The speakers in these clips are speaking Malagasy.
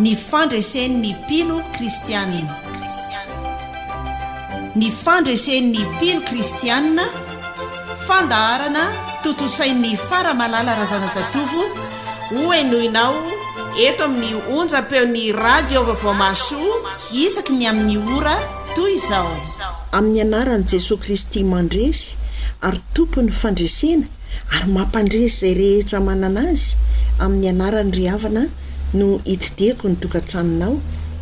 ny fandresen'ny mpino kristianina. Ny fandresen'ny mpino kristianina, fandaharana totosain'ny faramalala razanajatovo hoenoinao eto amin'ny onjam-peon'ny radio vaovao masoa isaky ny amin'ny ora toy izao. Amin'ny anaran'i Jesosy Kristy mandresy ary tompony fandresena ary mampandresy izay rehetra manana azy, amin'ny anaran'ny ry havana no itideko ny tokantranonao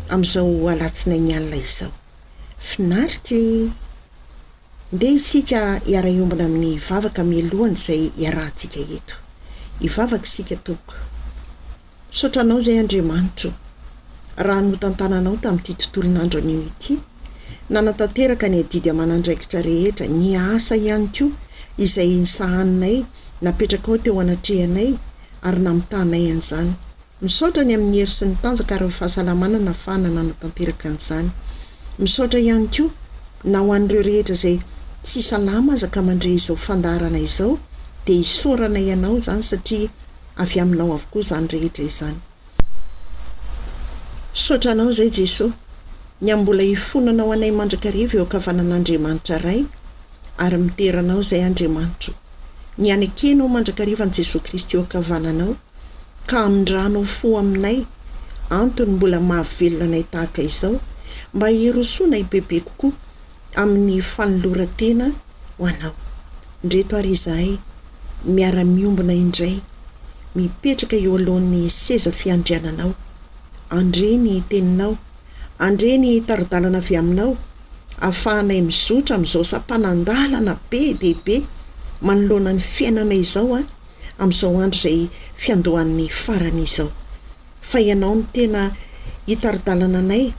amin'izao alatsinainy alina izao. Finaritra ndeha isika hiara-iombana amin'ny vavaka mialohany izay iarahantsika eto. Hivavaka isika tompoko. Saotranao izay Andriamanitro, raha notantananao tamin'ity tontolon'andro anio ity, nanatanteraka ny adidy aman'andraikitra rehetra, ny asa ihany koa izay nisahaninay, napetraka ao teo anatrehanay ary namitahnay an'izany. Misaotra ny amin'ny hery sy ny tanjaka ary fahasalamana nafahana nanatanteraka an'izany. Misaotra ihany koa na ho an'ireo rehetra izay tsy salama azaka mandre izao fandaharana izao, dia hisorana ianao izany satria avy aminao avokoa izany rehetra izany. Saotranao izay Jesosy, ny ambola hifonanao anay mandrakariva eo ankavanan'Andriamanitra ray, ary miteranao izay Andriamanitro, ny anekenao mandrakariva an'i Jesosy Kristy eo ankavananao, ka amindranao fo aminay, antony mbola mahavelona anay tahaka izao, mba hirosoana bebe kokoa amin'ny fanoloran-tena ho anao. Ndreto ary izahay miara-miombona indray, mipetraka eo alohan'ny seza fiandriananao. Andre ny teninao, andre ny taridalana avy aminao, ahafahanay mizotra amin'izao sampanandalana be dehibe manoloana ny fiainana izao amin'izao andro izay fiandohan'ny farany izao. Fa ianao ny tena hitaridalana anay,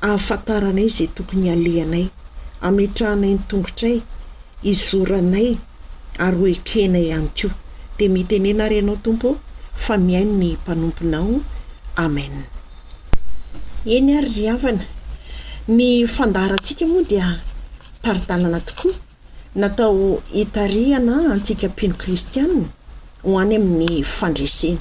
ahafantaranay izay tokony alehanay, ametrahanay ny tongotray, izoranay ary ho ekenay ihany koa. Dia mitenena ary ianao Tompo fa mihaino ny mpanomponao. Amen. Eny ary ry havana, ny fandaharantsika moa dia taridalana tokoa, natao hitarihana antsika mpino kristianina ho any amin'ny fandresena.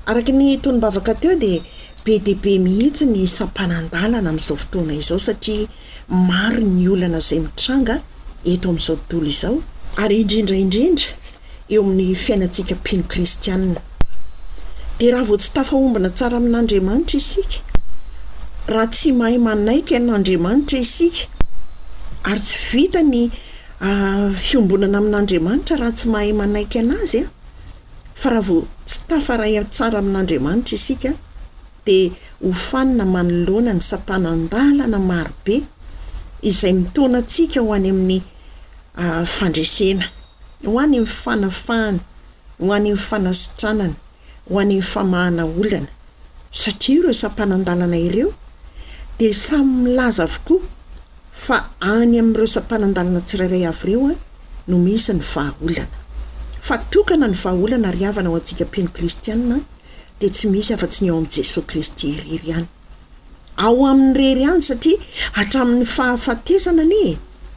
Araka ny tonom-bavaka teo dia be dia be mihitsy ny sampanandalana amin'izao fotoana izao, satria maro ny olana izay mitranga eto amin'izao tontolo izao, ary indrindra eo amin'ny fiainantsika mpino kristianina. Dia raha vao tsy tafahombana tsara amin'Andriamanitra isika, raha tsy mahay manaiky an'Andriamanitra isika, ary tsy vita ny fiombonana amin'Andriamanitra raha tsy mahay manaiky anazy, fa raha vao tsy tafaray tsara amin'Andriamanitra isika, dia hofanina manoloana ny sampanandalana marobe izay mitaona antsika ho any amin'ny fandresena, ho any amin'ny fanafahana, ho any amin'ny fanasitranana, ho any amin'ny famahana olana. Satria ireo sampanandalana ireo dia samy milaza avokoa fa any amin'ireo sampanandalana tsirairay avy ireo no misy ny vahaolana. Fa tokana ny vahaolana ry havana ho antsika mpino kristianina dia tsy misy afa-tsy ny ao amin'i Jesosy Kristy irery ihany. Ao amin'ny rery ihany, satria hatramin'ny fahafatesana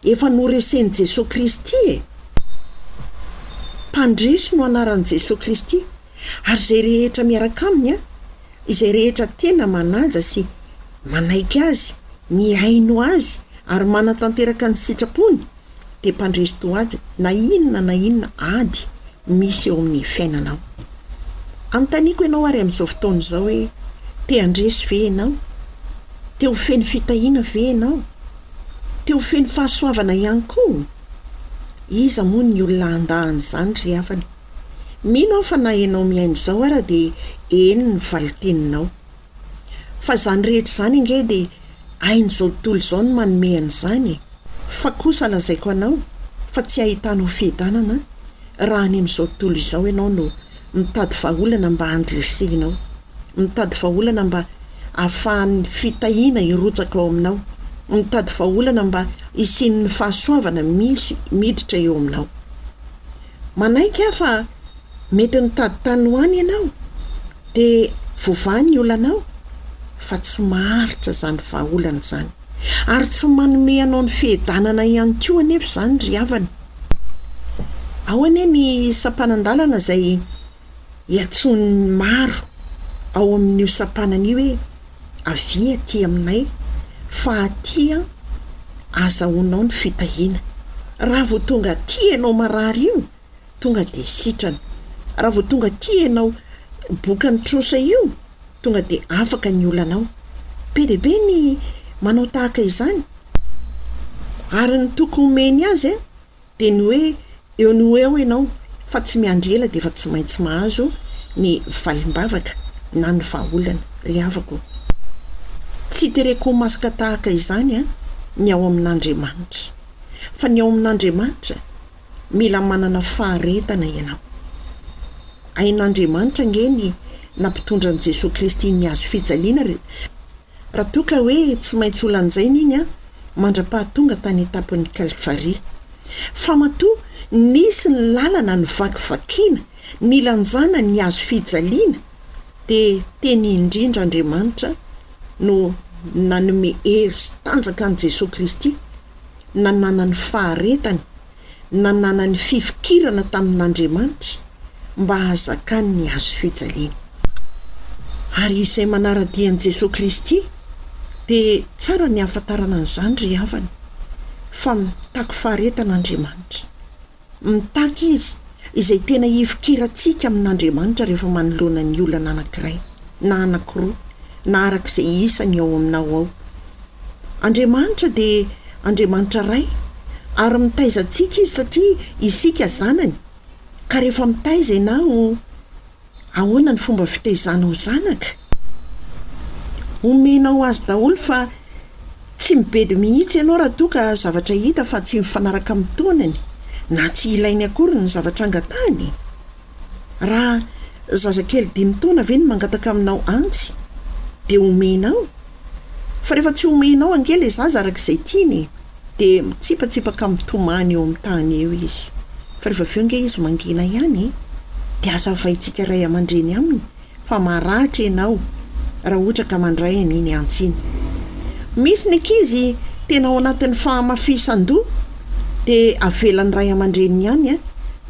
efa noresen'i Jesosy Kristy mpandresy no anaran'i Jesosy Kristy, ary izay rehetra miaraka aminy izay rehetra tena manaja sy manaiky azy, mihaino azy ary manatanteraka ny sitrapony, dia mpandresy toady na inona ady misy eo amin'ny fiainanao. Anontaniako ianao ary amin'izao fotoana izao hoe te handresy ve ianao? Te ho feny fitahiana ve ianao? Te ho feny fahasoavana ihany koa? Iza moa ny olona handahany izany ry havana? Mino aho fa na ianao mihaino izao ara dia eny ny valiteninao. Fa izany rehetra izany inge dia hain'izao tontolo izao no manome an'izany. Fa kosa lazaiko anao fa tsy ahitanao fiadanana raha any amin'izao tontolo izao ianao no mitady vahaolana mba handresenao, mitady vahaolana mba ahafahan'ny fitahiana hirotsaka ao aminao, mitady vahaolana mba hisian'ny fahasoavana misy miditra eo aminao. Manaiky fa mety mitady tany ho any ianao dia voavahy ny olanao, fa tsy maharitra izany vahaolana izany, ary tsy manome anao ny fiadanana ihany koa anefa izany ry havana. Ao anie ny sampanandalana izay hiantson'ny maro ao amin'io sampanany io hoe avy aty aminay fa atia azahoanao ny fitahiana. Raha vao tonga aty ianao marary io tonga de sitrana. Raha vao tonga aty ianao bokany trosa io tonga de afaka ny olanao. Be de be ny manao tahaka izany. Ary ny toko omeny azy de ny hoe eo ny eo ianao fa tsy miandrela de fa tsy maintsy mahazo ny valimbavaka na ny vahaolana ry havako. Tsy tereko masaka tahaka izany ny ao amin'Andriamanitra, fa ny ao amin'Andriamanitra mila manana faharetana ianao. Ain'Andriamanitra nge ny nampitondra an' Jesosy Kristy ny azy fijaliana. Raha toa ka hoe tsy maintsy olan'izay iny mandra-pahatonga tany etapon'ny Kalvaria. Fa matoa nisy ny lalana ny vakivakiana ny lanjana ny azo fijaliana de teny indrindra Andriamanitra no nanome hery sy tanjaka an' Jesosy Kristy, nanana ny faharetany, nanana ny fifikirana tamin'Andriamanitra mba hazakany ny azo fijaliana. Ary izay manara-dian'i Jesosy Kristy de tsara ny ahafantarana an'izany ry havana fa mitaky faharetan'Andriamanitra. Mitaky izy izay tena hifikirantsika amin'Andriamanitra rehefa manoloana ny olana anankiray na anankiroa na arak'izay isany ao aminao ao. Andriamanitra de Andriamanitra ray ary mitaizantsika izy satria isika zanany. Ka rehefa mitaiza ianao ahoana ny fomba fitaizanao zanaka? Omenao azy daholo fa tsy mibedy mihitsy ianao raha toa ka zavatra hita fa tsy mifanaraka amin'ny taonany na tsy ilainy akory ny zavatra angatahany. Raha zazakely 5 taona ve ny mangataka aminao antsy de omenao, fa rehefa tsy omenao angely zaza arak'izay tiany de mitsipatsipaka mitomany eo amin'ny tany eo izy. Fa rehefa aveo nge izy mangina ihany de aza vaintsika ray aman-dreny aminy fa maratra ianao raha ohatra ka mandray an'iny antsiny. Misy ny ankizy tena ao anatin'ny fahamafisan-doha de avelan'ny ray aman-dreny ihany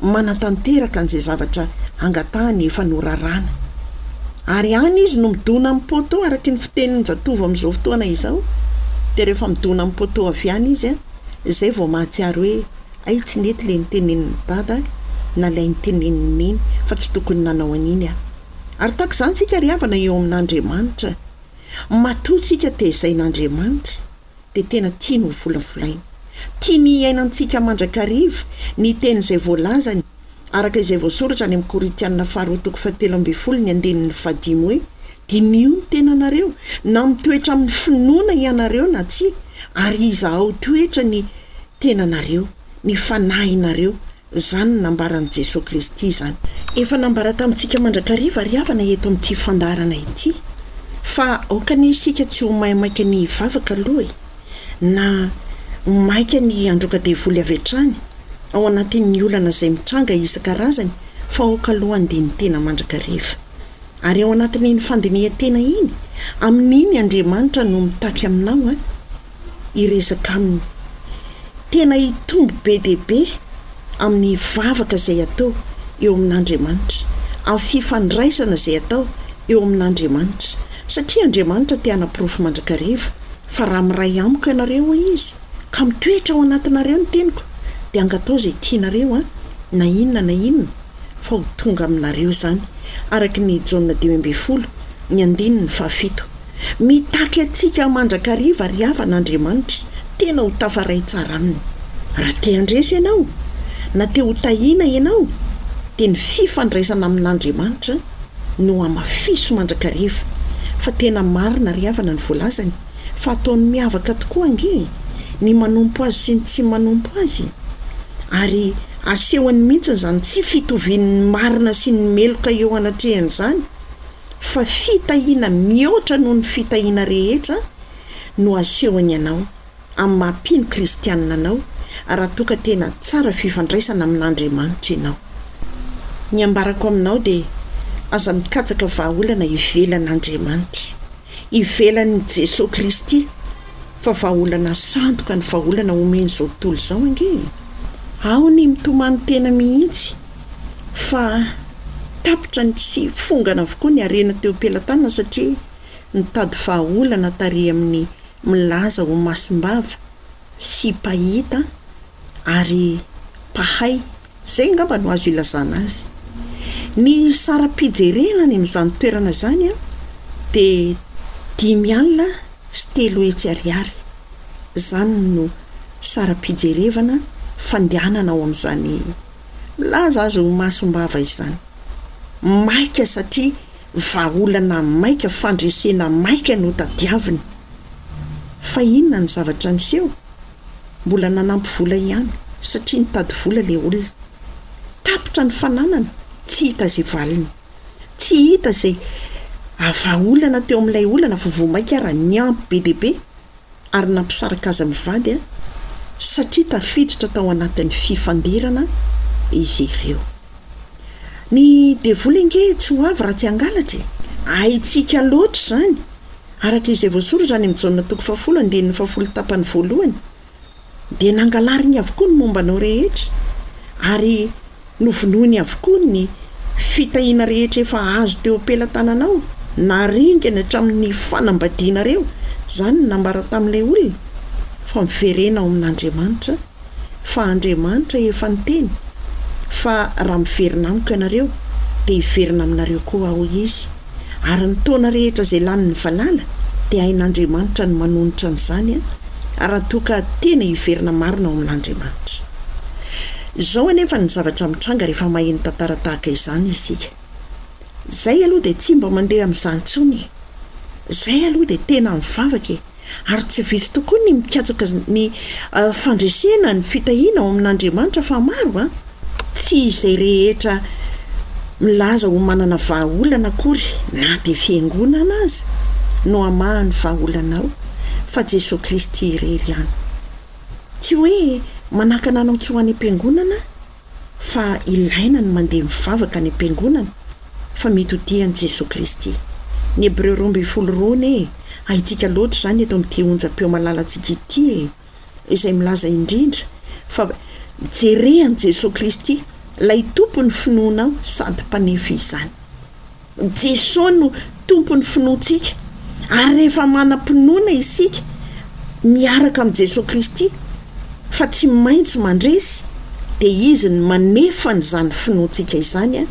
manatanteraka an'izay zavatra angatahany efa norarana. Ary any izy no midona amin'ny poto araky ny fitenin'ny jatovo amin'izao fotoana izao. De rehefa midona amin'ny poto avy any izy izay vao mahatsiaro hoe ay tsy nety le nitenenin'ny dada na lay nitenenin'ny neny fa tsy tokony nanao an'iny Ary tak izany tsika ry havana eo amin'Andriamanitra. Matoa tsika tezain'Andriamanitra de tena tia no volavolaina. Tia ny iainantsika mandrakariva ny teny izay voalazany araka izay voasoratra any amin'ny Korintianina 2:12 hoe dinio ny tenanareo na mitoetra amin'ny finoana ianareo na tsy, ary izaho toetra ny tenanareo, ny fanahinareo. Zany nambaran'i Jesosy Kristy zany. Efa nambara tamintsika mandrakariva ry havana eto amin'ity fandarana ity fa aokany isika tsy ho maimaika ny vavaka aloha na maika ny androka devoly avy hatrany ao anatin'ny olana izay mitranga isan-karazany fa aoka alohany dia ny tena mandrakariva. Ary ao anatin'iny fandinihan-tena iny amin'iny Andriamanitra no mitaky aminao iresaka aminy. Tena hitombo be dia be amin'ny vavaka izay atao eo amin'Andriamanitra, amin'ny fifandraisana izay atao eo amin'Andriamanitra, satria Andriamanitra te hanaporofo mandrakariva fa raha miray amiko ianareo izy ka mitoetra ao anatinareo ny teniko dia angatao izay tianareo na inona na inona fa ho tonga aminareo zany. Araka ny Jaona 10:7 mitaky atsika mandrakariva ry havan'Andriamanitra tena ho tafaray tsara aminy. Raha te handresy ianao na te ho tahina ianao dia ny fifandraisana amin'Andriamanitra no amafiso mandrakariva. Fa tena marina ry havana ny voalazany fa ataony miavaka tokoa ange ny manompo azy sy ny tsy manompo azy, ary asehony mihitsy zany tsy fitovian'ny marina sy ny meloka eo anatrehany zany fa fitahiana mihoatra noho ny fitahiana rehetra no asehony ianao amin'ny mampino kristianina anao raha toa ka tena tsara fifandraisana amin'Andriamanitra ianao. Ny ambarako aminao dia aza mikatsaka vahaolana ivelan'Andriamanitra, ivelan'i Jesosy Kristy, fa vahaolana sandoka ny vahaolana omeny izao tontolo izao ange. Ao ny mitomany tena mihitsy fa tapitra ny tsy fongana avokoa ny arena teo am-pelantanana satria nitady fahaolana tary amin'ny milaza ho masimbava sy pahita ary pahay zay ngamba no azo ilazana azy. Ny saram-pijerena ny amin'izany toerana zany dia 5 alina sy 3 hetsy ariary. Zany no saram-pijerevana fandehanana ao amin'izany milaza azo ho masimbava izany. Maika satria vahaolana maika, fandresena maika no tadiaviny. Fa inona ny zavatra niseho? Mbola nanampy vola ihany satria nitady vola le olona. Tapitra ny fananana, tsy hita izay valiny, tsy hita izay vahaolana teo amin'ilay olana fa vomaika raha niampy be dia be ary nampisaraka azy mivady satria tafiditra tao anatin'ny fifandirana izy ireo. Ny devoly nge tsy ho avy raha tsy hangalatra, haitsika loatra zany. Araka izay voasoratra any amin'ny Jaona 7:10 tapany voalohany, dia nangalariny avokoa ny mombanao rehetra ary novonoiny avokoa ny fitahiana rehetra efa azo teo am-pelantananao, naringana hatramin'ny fanambadianareo. Zany nambara tamin'ilay olona fa miverena ao amin'Andriamanitra, fa Andriamanitra efa niteny fa raha miverina amiko ianareo dia hiverina aminareo koa aho izy, ary ny taona rehetra izay lanin'ny valala dia hain'Andriamanitra ny manonotra an'izany raha toa ka tena hiverina marina ao amin'Andriamanitra. Izao anefa ny zavatra mitranga rehefa maheno tantara tahaka izany isika. Zay aloha dia tsy mba mandeha amin'izany intsony. Zay aloha dia tena mivavaka ary tsy visy tokoa ny mikatsaka ny fandresena ny fitahiana ao amin'Andriamanitra fa maro tsy izay rehetra milaza ho manana vahaolana akory na dia fiangonana azy no amahany vahaolanao, fa Jesosy Kristy irery ihany. Tsy hoe manakana anao tsy ho any am-piangonana, fa ilaina ny mandeha mivavaka any am-piangonana fa mitotihan'i Jesosy Kristy. Ny Hebreo 12:2 haitsika loatra zany eto amin'ity onjam-peo malalantsika ity izay milaza indrindra fa jerehan'i Jesosy Kristy lay tompony finoanao sady mpanefa izany. Jesosy no tompony finoantsika ary rehefa manam-pinoana isika miaraka amin'ny Jesosy Kristy fa tsy maintsy mandresy, dia izy ny manefa n'izany finoantsika izany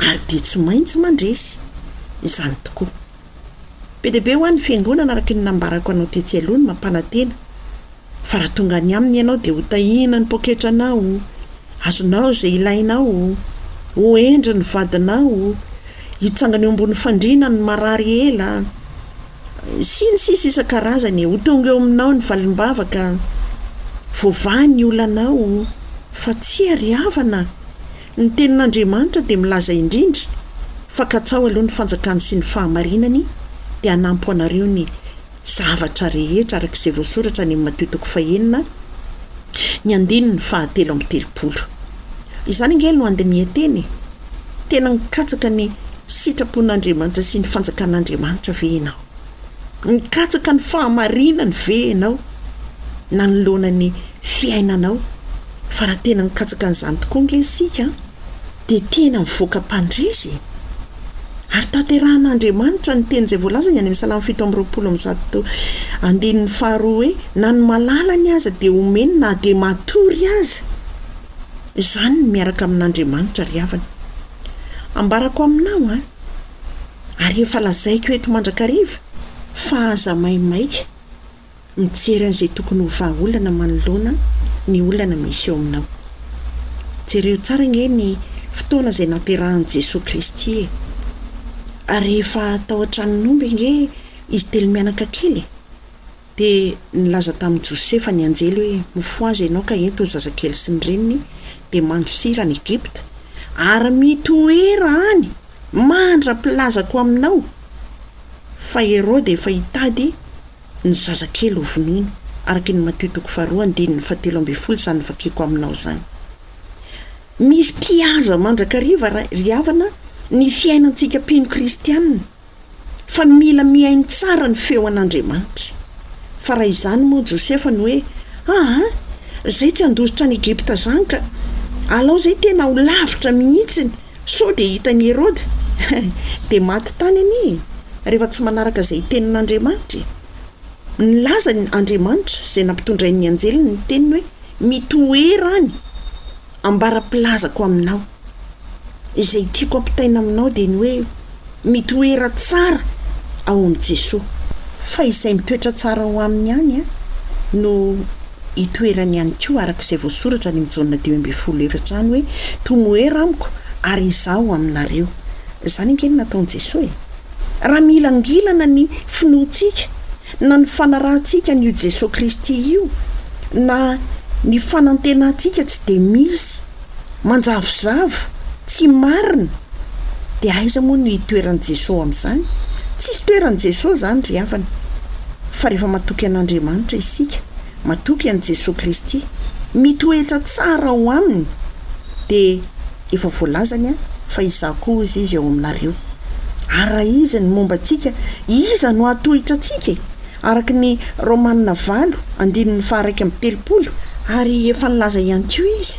ary dia tsy maintsy mandresy izany tokoa. Be dia be ho an'ny fiangonana araka ny nambarako anao tetsy aloha ny mampanantena, fa raha tonga ny aminy ianao dia ho tahina ny poketranao, azonao izay ilainao, ho endry ny vadinao, hitsangana eo ambony fandriana ny marary ela, sy ny sisa isan-karazany, ho tonga eo aminao ny valim-bavaka, voavahy ny olanao, fa tsy ariavana. Ny tenin'Andriamanitra dia milaza indrindra fa katsao aloha ny fanjakany sy ny fahamarinany dia hanampy anareo ny zavatra rehetra araka izay voasoratra any amin'ny Mateo 9:7. Izany ngely no andiny teny tena nikatsaka ny sitrapon'Andriamanitra sy ny fanjakan'Andriamanitra ve ianao, nikatsaka ny fahamarinany ve ianao na nolona ny fiainanao. Fa raha tena nikatsaka an'izany tokoa nge isika dia tena mivoaka mpandresy ary tanteran'Andriamanitra ny teny izay voalazany any amin'ny Salamo 7:2 hoe na ny malalany aza dia omeny na dia matory aza. Izany ny miaraka amin'Andriamanitra ry havana. Ambarako aminao ary efa lazaiko eto mandrakariva fa aza maimaika mijery an'izay tokony ho vahaolana manoloana ny olana misy eo aminao. Jereo tsara nge ny fotoana izay naterahan'i Jesosy Kristy ary rehefa tao an-tranon'omby nge izy telo mianaka kely dia nilaza tamin'i Josefa ny anjely hoe mifoazy ianao ka ento ny zazakely sy ny reniny dia mandrosira any Egypta ary mitoera any mandra-pilazako aminao. Fa Herode efa hitady ny zazakely ho vonoiny araka ny Mateo 2:7 zany vakiko aminao zany. Misy mpihaza mandrakariva ry havana ny fiainantsika mpino kristianina, fa mila miaino tsara ny feo an'Andriamanitra. Fa raha izany moa Josefa no hoe zay tsy andositra any Egypta zany ka alao zay tena ho lavitra mihitsiny so dia hitany Herôda dia maty tany any rehefa tsy manaraka izay tenin'Andriamanitra. Nilaza ny Andriamanitra izay nampitondrain'ny anjeliny ny teniny hoe mitoera any ambara-pilazako aminao. Izay tiako ampitaina aminao dia ny hoe mitoera tsara ao amin'i Jesosy, fa izay mitoetra tsara ao aminy ihany no itoerany ihany koa arak'izay voasoratra ny Jaona 2:14 any hoe tomoera amiko ary izaho aminareo. Izany angeny nataon'i Jesosy. Raha mila angilana ny finoantsika na ny fanarahantsika n'io Jesosy Kristy io na ny fanantenantsika tsy dia misy manjavozavo tsy marina dia aiza moa ny toeran'i Jesosy amin'izany? Tsisy toeran'i Jesosy zany ry havana, fa rehefa matoky an'Andriamanitra isika, matoky an'i Jesosy Kristy, mitoetra tsara ao aminy dia efa voalazany fa izaho koa izy ao aminareo. Ara iza ny momba antsika, iza no atohitra antsika araka ny Romanina 8:1-3 ary efa nilaza ihany koa izy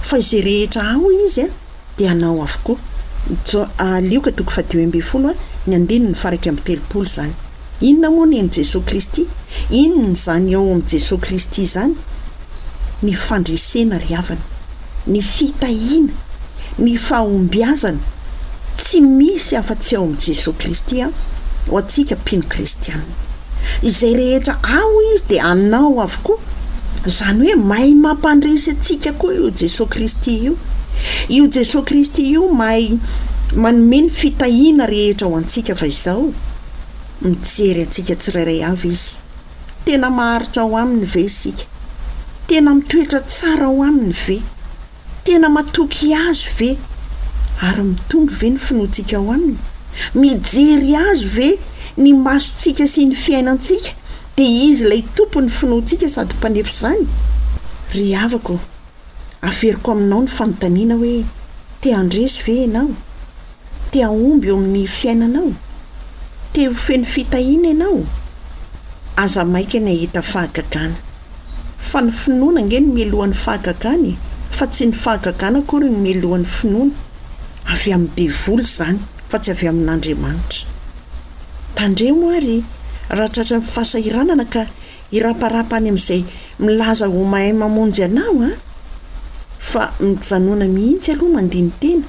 fa izay rehetra ao izy dia anao avokoa. Lioka 2:12-3 zany. Inona moa ny Jesosy Kristy? Inona zany ao amin'ny Jesosy Kristy zany? Ny fandresena ry havana, ny fitahiana, ny fahombiazana, tsy misy afa-tsy ao amin'i Jesosy Kristy ho antsika mpino kristianina. Izay rehetra ao izy dia anao avokoa. Zany hoe mahay mampandresy antsika koa io Jesosy Kristy io. Io Jesosy Kristy io mahay manome ny fitahiana rehetra ho antsika, fa izao mijery antsika tsirairay avy izy. Tena maharitra ao aminy ve isika? Tena mitoetra tsara ao aminy ve? Tena matoky azy ve? Ary mitombo ve ny finoantsika ao aminy? Mijery azy ve ny masontsika sy ny fiainantsika? Dia izy ilay tompo ny finoantsika sady mpanefy izany. Ry havako, averiko aminao ny fanontaniana hoe te handresy ve ianao? Te ahomby eo amin'ny fiainanao? Te ho feno fitahiana ianao? Aza maika ny ahita fahagagana. Fa ny finoana nge ny mialohan'ny fahagagana, fa tsy ny fahagagana akory ny mialohan'ny finoana. Avy amin'ny devoly zany, fa tsy avy amin'Andriamanitra. Tandremo ary raha tratra ny fahasahiranana ka iraparapa any amin'izay milaza ho mahay mamonjy anao fa mijanona mihitsy aloha mandiny tena.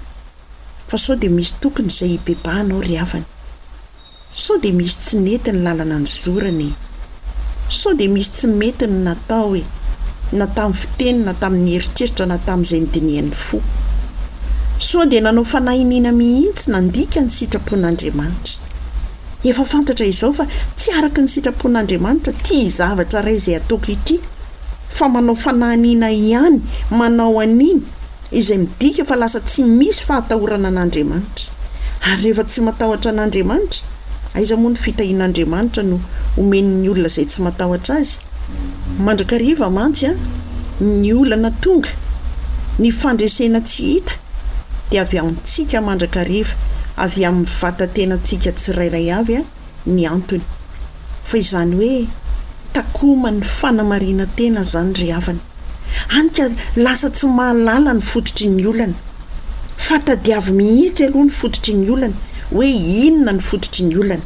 Fa sao dia misy tokony izay hibebahanao ry havana. Sao dia misy tsy nety ny lalana ny zorany. Sao dia misy tsy mety ny natao na tamin'ny fiteny na tamin'ny heritreritra na tamin'izay nydinihan'ny fo. Sao dia nanao fanahiniana mihitsy nandika ny sitrapon'Andriamanitra. Efa fantatra izao fa tsy araka ny sitrapon'Andriamanitra tia zavatra ray izay ataoko ity, fa manao fanahiniana ihany, manao aniny izay midika fa lasa tsy misy fahatahorana an'Andriamanitra. Ary rehefa tsy matahotra an'Andriamanitra, aiza moa ny fitahian'Andriamanitra no omen'ny olona izay tsy matahotra azy? Mandrakariva mantsy ny olana tonga, ny fandresena tsy hita dia avy amintsika mandrakariva, avy amin'ny vatantenantsika tsirairay avy ny antony. Fa izany hoe takoma ny fanamarina tena zany ry havana. Anika lasa tsy mahalala ny fototry ny olana, fa tadiavy mihitsy aloha ny fototry ny olana hoe inona ny fototry ny olana.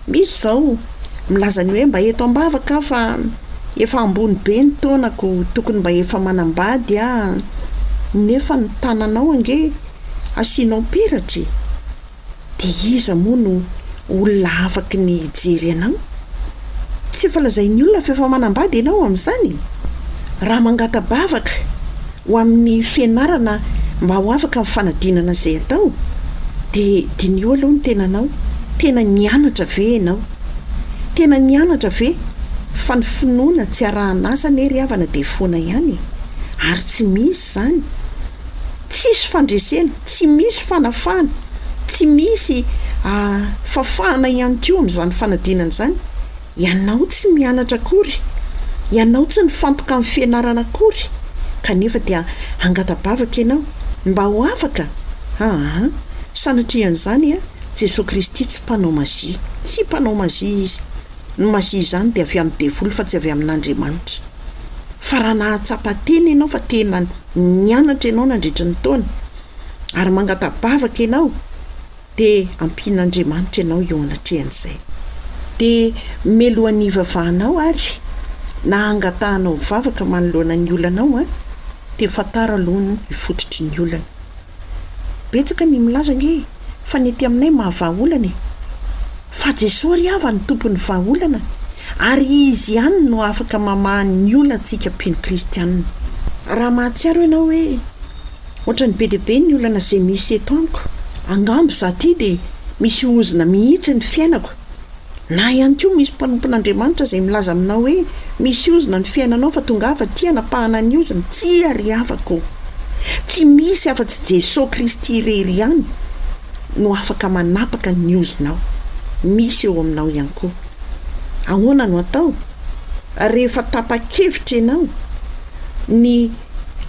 Misy zao milaza ny hoe mba eto ambavaka fa efa ambony be ny taonako, tokony mba efa manambady nefa ny tananao ange asianao peratra. Dia iza moa no olona afaka ny hijery anao? Tsy efa lazain'ny olona fa efa manambady ianao amin'izany. Raha mangatabavaka ho amin'ny fianarana mba ho afaka amin'ny fanadinana izay atao, dia dinio aloha ny tenanao. Tena nianatra ve ianao? Tena nianatra ve? Fa ny finoana tsy arahan'asa ry havana dia foana ihany. Ary tsy misy zany. Tsisy fandresena, tsy misy fanafana, tsy misy fafana ihany koa amin'izany fanadinana izany. Ianao tsy mianatra akory, ianao tsy nifantoka amin'ny fianarana akory, kanefa dia angatabavaka ianao mba ho afaka. Sanatrian'izany Jesosy Kristy tsy mpanao mazia, tsy mpanao mazia izy. Ny mazia izany dia avy amin'ny devoly fa tsy avy amin'Andriamanitra. Fa raha nahatsapa teny ianao fa tena nianatra ianao nandritra ny taona, ary mangatabavaka ianao dia ampian'Andriamanitra ianao eo anatrehan'izay. Dia melohan'ny vavahanao ary na angatahanao vavaka manoloana ny olanao dia fatara aloha ifototry ny olana. Betsaka ny milaza nge fa ny ety aminay mahavaolana fa Jesosy ry ava ny tompon'ny vahaolana ary izy ihany no afaka mamahany ny olona antsika mpino kristianina. Raha mahatsiaro ianao hoe ohatrany be dia be ny olana izay misy eto amiko, angambo za ty dia misy ozina mihitsy ny fiainako, na ihany koa misy mpanompon'Andriamanitra izay milaza aminao hoe misy ozina ny fiainanao fa tonga ava ty hanapahana ny ozina, tsy ary avako. Tsy misy afa-tsy Jesosy Kristy irery ihany no afaka manapaka ny ozinao, misy eo aminao ihany koa. Ahoana no atao? Rehefa tapa-kevitra ianao ny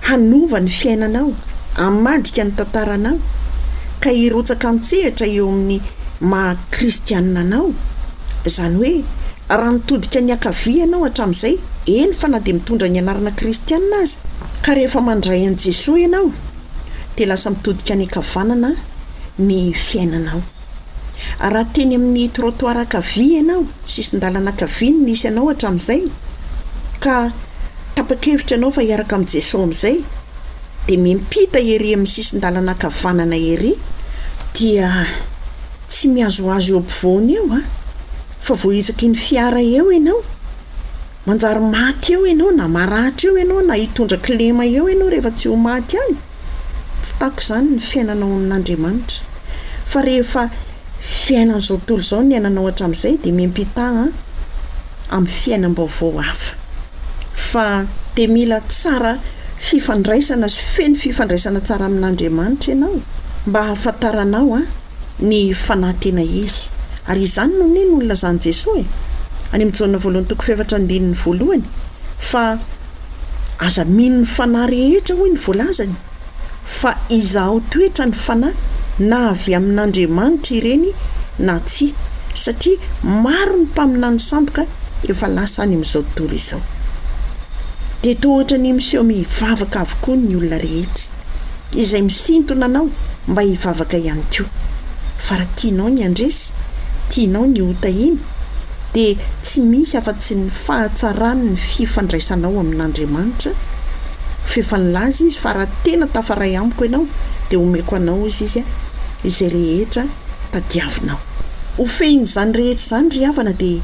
hanova ny fiainanao, hamadika ny tantaranao, ka hirotsaka an-tsehatra eo amin'ny maha-kristianina anao, izany hoe raha nitodika ny akavia ianao hatramin'izay, eny fa na dia mitondra ny anarana kristianina azy, ka rehefa mandray an'i Jesosy ianao dia lasa mitodika ny akavanana ny fiainanao. Raha teny amin'ny trottoir akavia ianao, sisin-dalana akavia no nisy ianao hatramin'izay, ka tapa-kevitra ianao fa hiaraka amin'i Jesosy amin'izay, dia miampita ery amin'ny sisin-dalana akavanana ery, dia tsy miazoazo eo ampovoany eo fa vohizaka ny fiara eo ianao, manjary maty eo ianao, na maratra eo ianao, na hitondra kilema eo ianao rehefa tsy ho maty any. Tsy tako izany ny fiainanao amin'Andriamanitra. Fa rehefa fiainan'izao tontolo izao ny ainanao hatramin'izay dia miampita amin'ny fiainam-baovao hafa. Fa dia mila tsara fifandraisana sy feno fifandraisana tsara amin'Andriamanitra ianao mba hahafantaranao ny fanatena izy. Ary izany no neny olona zany Jesosy any amin'ny Jaona 1:7 fa aza mino ny fanahy rehetra hoy ny voalazany, fa izaho toetra ny fanahy na avy amin'Andriamanitra ireny na tsy, satria maro ny mpaminany sandoka efa lasa any amin'izao tontolo izao. Dia toa ohatra ny miseho mivavaka avokoa ny olona rehetra izay misintona anao mba hivavaka ihany koa. Fa raha tianao ny andresy, tianao ny hotahiny, dia tsy misy afa-tsy ny fahatsarany ny fifandraisanao amin'Andriamanitra. Fefa nilaza izy fa raha tena tafaray amiko ianao dia omeko anao izy izay rehetra tadiavinao. Ofehin'izany rehetra izany ry havana dia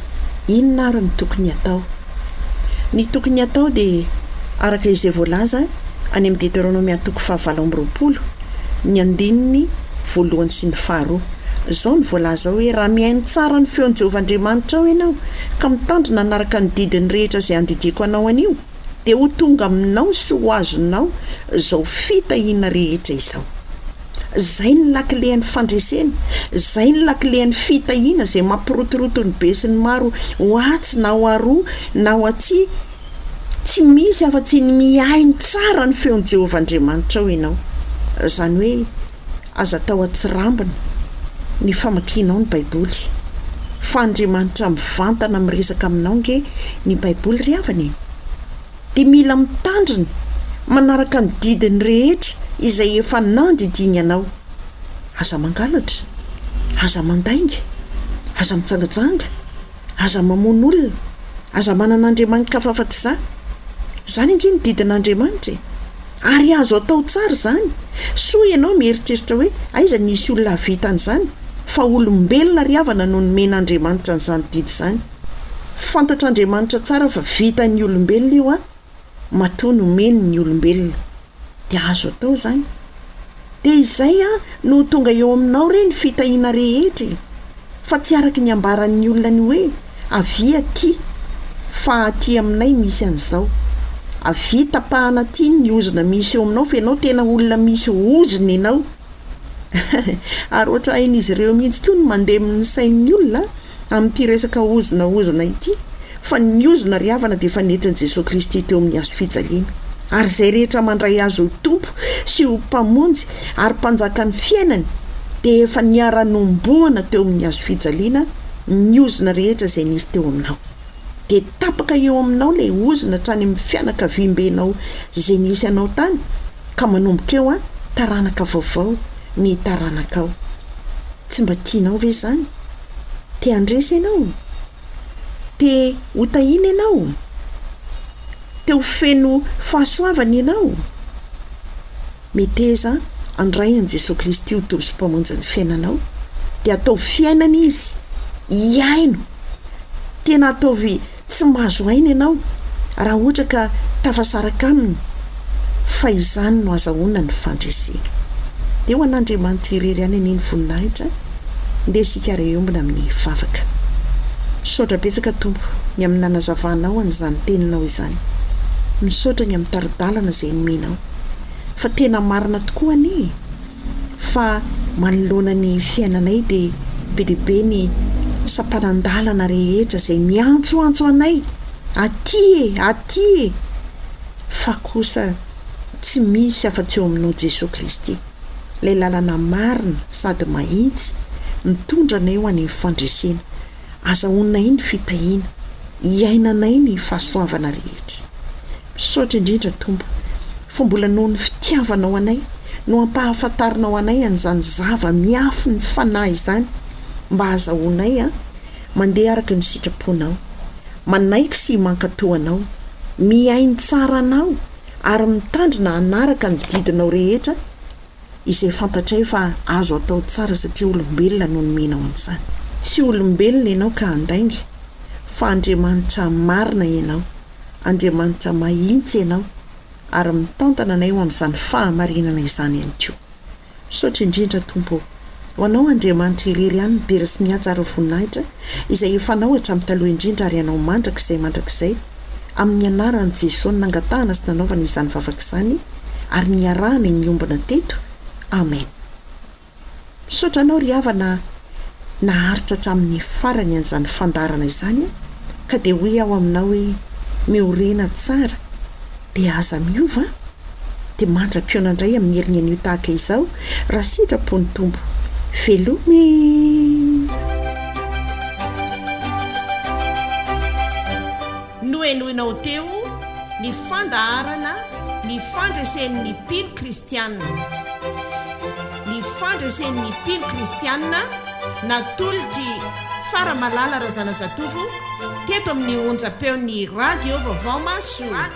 inona ary ny tokony atao? Ny tokony atao dia araka izay voalaza any amin'ny Deutéronomia 7:20, ny 1 sy 2. Izao ny voalaza hoe raha mihaino tsara ny feon'i Jehovah Andriamanitra ao ianao ka mitandrina anaraka ny didiny rehetra izay andidiko anao anio, dia ho tonga aminao sy ho azonao izao fitahiana rehetra izao. Izay ny lakilehan'ny fandresena, izay ny lakilehan'ny fitahiana izay mampirotoroto ny be sy ny maro ho atsy na ho aroa na ho atsy. Tsy misy afa-tsy ny mihaino tsara ny feon'i Jehovah Andriamanitra ao ianao. Izany hoe aza tao atsirambina ny famakianao ny Baiboly, fa Andriamanitra mivantana miresaka aminao nge ny Baiboly ry havana. Dia mila mitandrina manaraka ny didiny rehetra izay efa nandidiny anao. Aza mangalatra, aza mandainga, aza mitsangajanga, aza mamono olona, aza manan'Andriamanitra kafafa-tsy za. Izany nge ny didin'Andriamanitra, ary azo atao tsara izany. Soa ianao mieritreritra hoe aiza nisy olona havita an'izany, fa olombelona ry havana no nomen'Andriamanitra an'izany didy izany. Fantatr'Andriamanitra tsara fa vita ny olombelona io matoa nomeny ny olombelona, dia azo atao izany. Dia izay no tonga eo aminao re ny fitahiana rehetra, fa tsy araka ny ambaran'ny olona ny hoe avia ty, fa aty aminay misy an'izao. Avia tapahana ty ny ozona misy eo aminao fa ianao tena olona misy ozona ianao. Ary ohatra hain'izy ireo mihitsy koa no mandeha amin'ny sain'ny olona amin'ity resaka ozona ity, fa ny ozona ry havana dia efa nentin'i Jesosy Kristy teo amin'ny hazo fijaliana. Ary izay rehetra mandray azo ho tompo sy ho mpamonjy ary mpanjaka ny fiainany dia efa niara-nomboana teo amin'ny hazo fijaliana ny ozona rehetra izay nisy teo aminao. Dia tapaka eo aminao ilay ozona hatrany amin'ny fianakaviam-benao izay nisy anao tany, ka manomboka eo taranaka vaovao ny taranakao. Tsy mba tianao ve zany? Te andresy ianao? Te ho tahina ianao? Te ho feno fahasoavana ianao? Meteza andray an' Jesosy Kristy ho toro sy mpamonjy ny fiainanao, dia atao fiainana izy iaino. Tena ataovy tsy mahazo aina ianao raha ohatra ka tafasaraka aminy, fa izany no azahoana ny fandresena. Dia ho an'Andriamanitra irery any an'iny voninahitra, ndeha isika reombona amin'ny vavaka. Misaotra betsaka Tompo ny amin'ny nanazavanao an'izany teninao izany. Misaotra ny amin'ny taridalana izay nomenao. Fa tena marina tokoa anie, fa manoloana ny fiainanay dia be dia be ny sapanandalana rehetra izay miantsoantso anay, aty, fa kosa tsy misy afa-tsy eo aminao Jesosy Kristy, ilay lalana marina sady mahitsy mitondra anay ho any fandresena. Azahoanay ny fitahiana, iainanay ny fahasoavana rehetra. Misaotra indrindra Tompo, fa mbola noho ny fitiavanao anay no ampahafantarinao anay an'izany zava miafy ny fanahy izany, mba azahoanay mandeha araka ny sitraponao, manaiky sy mankatoanao, miainy tsara anao ary mitandrina anaraka ny didinao rehetra, izay fantatray fa azo atao tsara satria olombelona no nomenao an'izany. Tsy olombelona ianao ka andaingy, fa Andriamanitra marina ianao, Andriamanitra mahitsy ianao, ary mitantana anay ho amin'izany fahamarinana izany ihany koa. Misaotra indrindra Tompo, ho anao Andriamanitra irery ihany bera sy ny atsara voninahitra izay efa naohatra amin'ny taloha indrindra ary ianao mandrakizay amin'ny anaran'i Jesosy nangatahana sy nanaovana izany vavaka izany ary niarahana ny miombona teto. Amen. Misaotra anao ry havana naharitra hatramin'ny farany an'izany fandarana izany, ka dia hoe ao aminao hoe miorena tsara dia aza miova, dia mandra-piona indray amin'ny herin'ny anio tahaka izao raha sitrapony Tompo. Velome. Noenoinao teo ny fandaharana ny fandresen'ny mpino kristianina. Ny fandresen'ny mpino kristianina natolotry Faramalala Razanajatovo teto amin'ny onjam-peon'ny radio Vaovao Masoa.